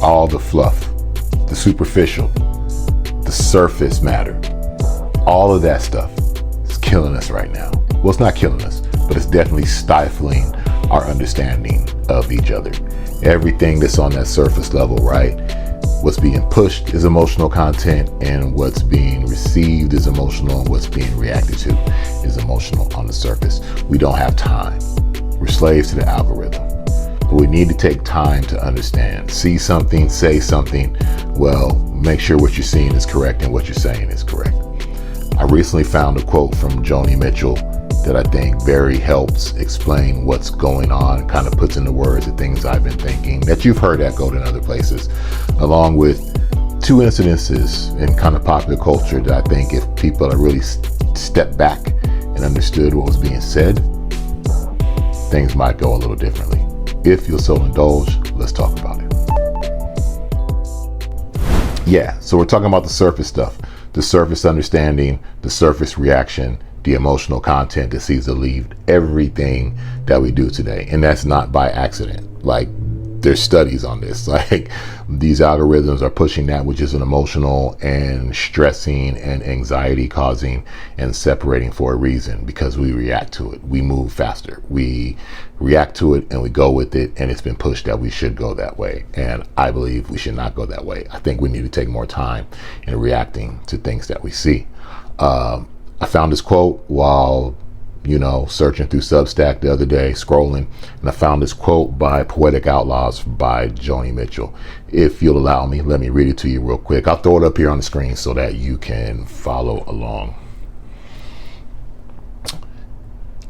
all the fluff, the superficial, the surface matter, all of that stuff is killing us right now. Well, it's not killing us, but it's definitely stifling our understanding of each other. Everything that's on that surface level, right? What's being pushed is emotional content, and what's being received is emotional, and what's being reacted to is emotional on the surface. We don't have time. We're slaves to the algorithm. But we need to take time to understand. See something, say something. Well, make sure what you're seeing is correct and what you're saying is correct. I recently found a quote from Joni Mitchell that I think very helps explain what's going on, kind of puts into words the things I've been thinking that you've heard echoed in other places, along with two incidences in kind of popular culture that I think if people had really stepped back and understood what was being said, things might go a little differently. If you'll so indulge, let's talk about it. Yeah, so we're talking about the surface stuff, the surface understanding, the surface reaction, the emotional content that sees to lead everything that we do today. And that's not by accident. Like, there's studies on this. Like, these algorithms are pushing that which is an emotional and stressing and anxiety causing and separating for a reason, because we react to it. We move faster. We react to it and we go with it, and it's been pushed that we should go that way. And I believe we should not go that way. I think we need to take more time in reacting to things that we see. I found this quote while, searching through Substack the other day, scrolling, and I found this quote by Poetic Outlaws by Joni Mitchell. If you'll allow me, let me read it to you real quick. I'll throw it up here on the screen so that you can follow along.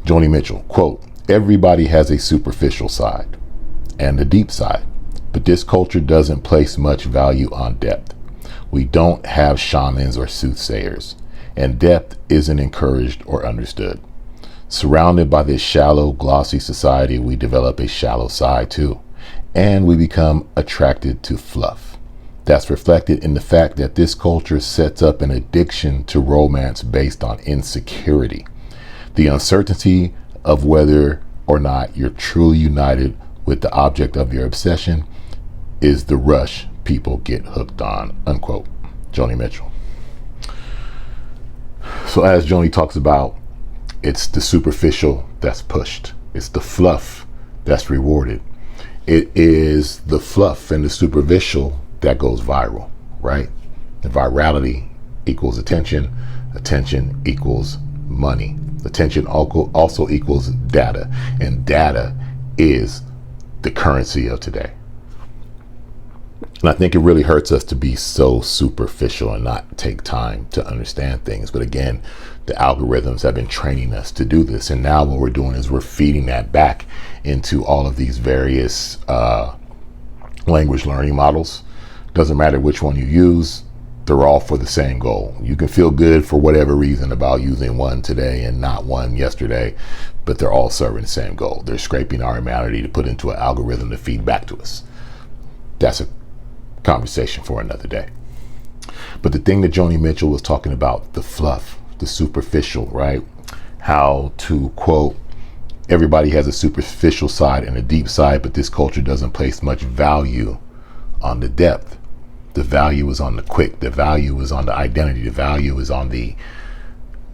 Joni Mitchell, quote, "Everybody has a superficial side and a deep side, but this culture doesn't place much value on depth. We don't have shamans or soothsayers, and depth isn't encouraged or understood. Surrounded by this shallow, glossy society, we develop a shallow side too, and we become attracted to fluff. That's reflected in the fact that this culture sets up an addiction to romance based on insecurity. The uncertainty of whether or not you're truly united with the object of your obsession is the rush people get hooked on," unquote. Joni Mitchell. So as Joni talks about, it's the superficial that's pushed. It's the fluff that's rewarded. It is the fluff and the superficial that goes viral, right? The virality equals attention. Attention equals money. Attention also equals data. And data is the currency of today. And I think it really hurts us to be so superficial and not take time to understand things. But again, the algorithms have been training us to do this. And now what we're doing is we're feeding that back into all of these various language learning models. Doesn't matter which one you use, they're all for the same goal. You can feel good for whatever reason about using one today and not one yesterday, but they're all serving the same goal. They're scraping our humanity to put into an algorithm to feed back to us. That's a conversation for another day. But the thing that Joni Mitchell was talking about, the fluff, the superficial, right? How to quote, "Everybody has a superficial side and a deep side, but this culture doesn't place much value on the depth. The value is on the quick. The value is on the identity. The value is on the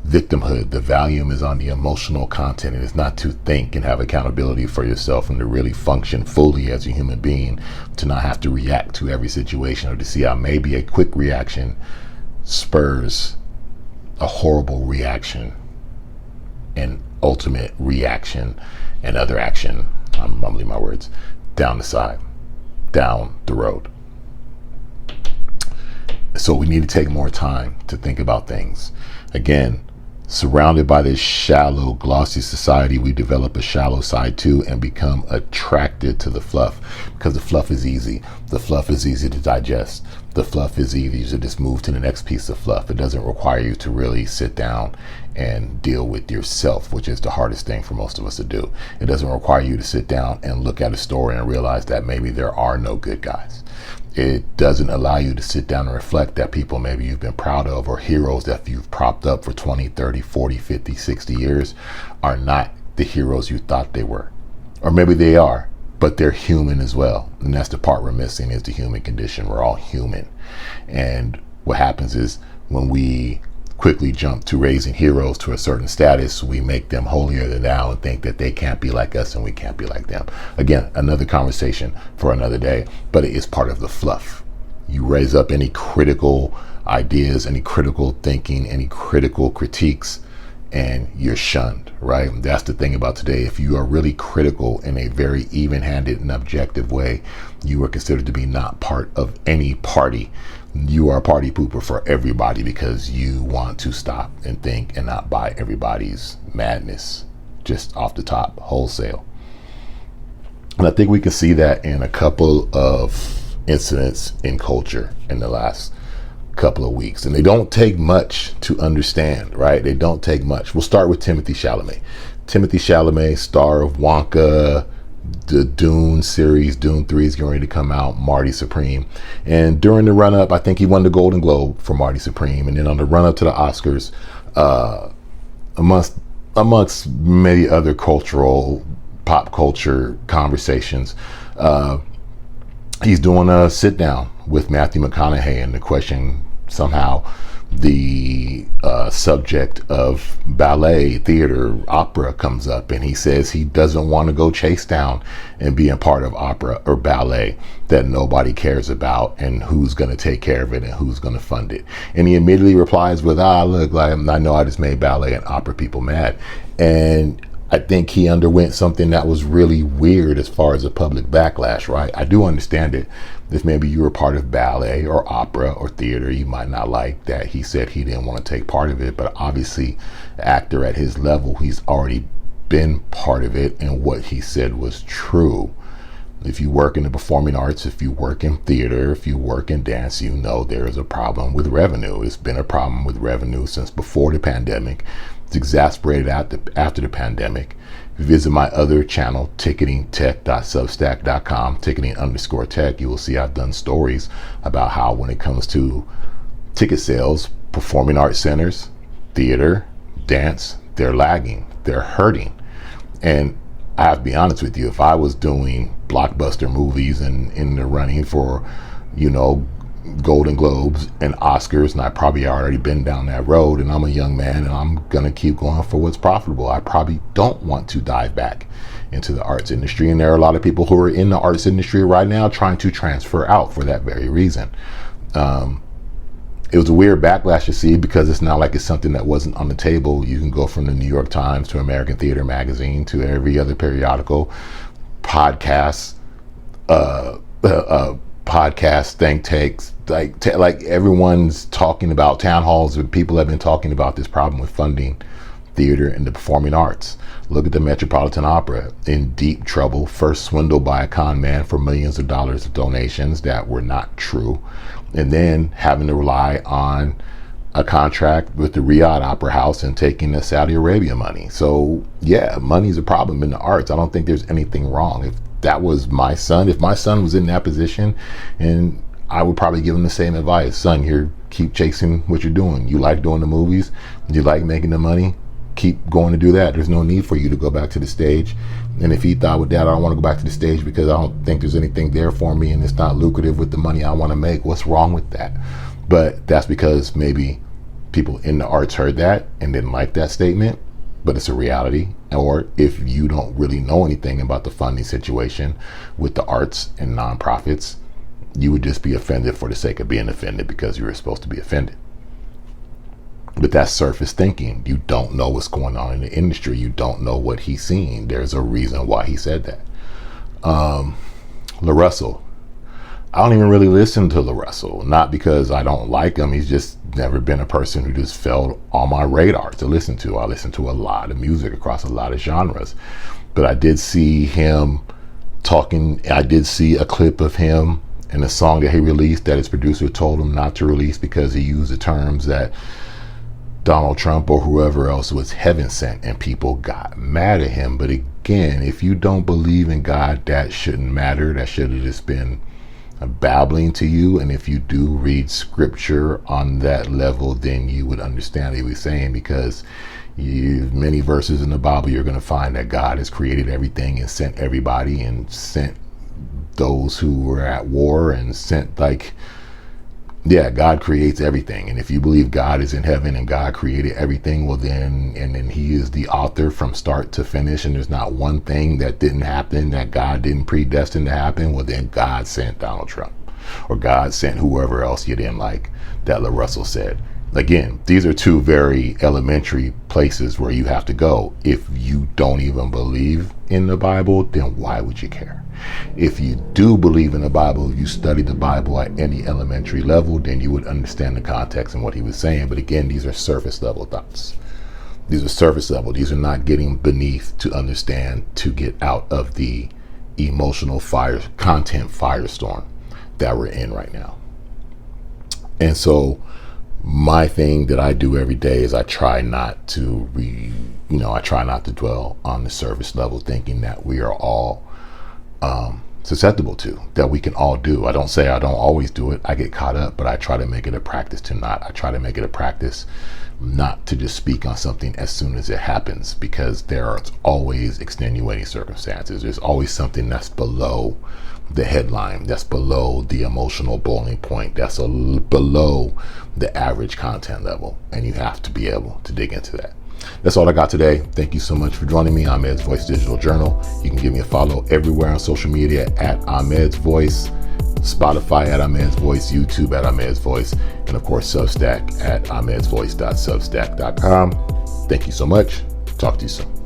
victimhood. The value is on the emotional content. And it's not to think and have accountability for yourself and to really function fully as a human being, to not have to react to every situation, or to see how maybe a quick reaction spurs a horrible reaction and ultimate reaction and other action," I'm mumbling my words, "down the side, down the road." So we need to take more time to think about things. Again, surrounded by this shallow, glossy society, we develop a shallow side too and become attracted to the fluff, because the fluff is easy. The fluff is easy to digest. The fluff is easy to just move to the next piece of fluff. It doesn't require you to really sit down and deal with yourself, which is the hardest thing for most of us to do. It doesn't require you to sit down and look at a story and realize that maybe there are no good guys. It doesn't allow you to sit down and reflect that people maybe you've been proud of, or heroes that you've propped up for 20, 30, 40, 50, 60 years are not the heroes you thought they were. Or maybe they are, but they're human as well. And that's the part we're missing, is the human condition. We're all human. And what happens is, when we quickly jump to raising heroes to a certain status, we make them holier than thou and think that they can't be like us and we can't be like them. Again, another conversation for another day, but it is part of the fluff. You raise up any critical ideas, any critical thinking, any critical critiques, and you're shunned, right? That's the thing about today. If you are really critical in a very even-handed and objective way, you are considered to be not part of any party. You are a party pooper for everybody, because you want to stop and think and not buy everybody's madness just off the top, wholesale. And I think we can see that in a couple of incidents in culture in the last couple of weeks, and they don't take much to understand, right? They don't take much. We'll start with Timothee Chalamet. Timothee Chalamet, star of Wonka, the Dune series. Dune 3 is getting ready to come out, Marty Supreme. And during the run-up, I think he won the Golden Globe for Marty Supreme. And then on the run-up to the Oscars, amongst many other pop culture conversations, he's doing a sit-down with Matthew McConaughey, and the question, somehow the subject of ballet, theater, opera comes up, and he says he doesn't want to go chase down and be a part of opera or ballet that nobody cares about, and who's going to take care of it and who's going to fund it. And he immediately replies with, look, like, I know I just made ballet and opera people mad. And I think he underwent something that was really weird as far as a public backlash, right? I do understand it. If maybe you were part of ballet or opera or theater, you might not like that he said he didn't want to take part of it. But obviously, the actor at his level, he's already been part of it, and what he said was true. If you work in the performing arts, if you work in theater, if you work in dance, you know there is a problem with revenue. It's been a problem with revenue since before the pandemic. It's exasperated after the pandemic. If you visit my other channel, ticketingtech.substack.com, ticketing_tech, you will see I've done stories about how, when it comes to ticket sales, performing arts centers, theater, dance, they're lagging, they're hurting. And I have to be honest with you, if I was doing blockbuster movies and in the running for, Golden Globes and Oscars, and I probably already been down that road, and I'm a young man and I'm gonna keep going for what's profitable, I probably don't want to dive back into the arts industry. And there are a lot of people who are in the arts industry right now trying to transfer out for that very reason. It was a weird backlash to see, because it's not like it's something that wasn't on the table. You can go from the New York Times to American Theater Magazine to every other periodical, podcasts, think tanks, like everyone's talking about town halls. People have been talking about this problem with funding theater and the performing arts. Look at the Metropolitan Opera, in deep trouble, first swindled by a con man for millions of dollars of donations that were not true, and then having to rely on a contract with the Riyadh Opera House and taking the Saudi Arabia money. So yeah, money's a problem in the arts. I don't think there's anything wrong. If that was my son, if my son was in that position, and I would probably give him the same advice. Son, here, keep chasing what you're doing. You like doing the movies, you like making the money, keep going to do that. There's no need for you to go back to the stage. And if he thought, with that, I don't want to go back to the stage because I don't think there's anything there for me and it's not lucrative with the money I want to make, what's wrong with that? But that's because maybe people in the arts heard that and didn't like that statement, but it's a reality. Or if you don't really know anything about the funding situation with the arts and nonprofits, you would just be offended for the sake of being offended because you were supposed to be offended. But that's surface thinking. You don't know what's going on in the industry. You don't know what he's seeing. There's a reason why he said that. LaRussell. I don't even really listen to LaRussell. Not because I don't like him. He's just never been a person who just fell on my radar to listen to. I listen to a lot of music across a lot of genres. But I did see him talking. I did see a clip of him in a song that he released that his producer told him not to release because he used the terms that Donald Trump or whoever else was heaven sent, and people got mad at him. But again, if you don't believe in God, that shouldn't matter. That should have just been babbling to you. And if you do read scripture on that level, then you would understand what he was saying, because Many verses in the Bible, you're going to find that God has created everything and sent everybody and sent those who were at war and sent God creates everything. And if you believe God is in heaven and God created everything, well then he is the author from start to finish, and there's not one thing that didn't happen that God didn't predestine to happen, well then God sent Donald Trump, or God sent whoever else you didn't like, that LaRussell said. Again, these are two very elementary places where you have to go. If you don't even believe in the Bible, then why would you care? If you do believe in the Bible, if you study the Bible at any elementary level, then you would understand the context and what he was saying. But again, these are surface level thoughts. These are surface level. These are not getting beneath to understand, to get out of the emotional content firestorm that we're in right now. And so my thing that I do every day is I try not to dwell on the surface level thinking that we are all susceptible to, that we can all do. I don't say I don't always do it. I get caught up, but I try to make it a practice to not. I try to make it a practice not to just speak on something as soon as it happens, because there are always extenuating circumstances. There's always something that's below the headline, that's below the emotional boiling point, that's below the average content level, and you have to be able to dig into that. That's all I got today. Thank you so much for joining me. Ahmed's Voice Digital Journal. You can give me a follow everywhere on social media at Ahmed's Voice, Spotify at Ahmed's Voice, YouTube at Ahmed's Voice, and of course Substack at ahmedsvoice.substack.com. Thank you so much. Talk to you soon.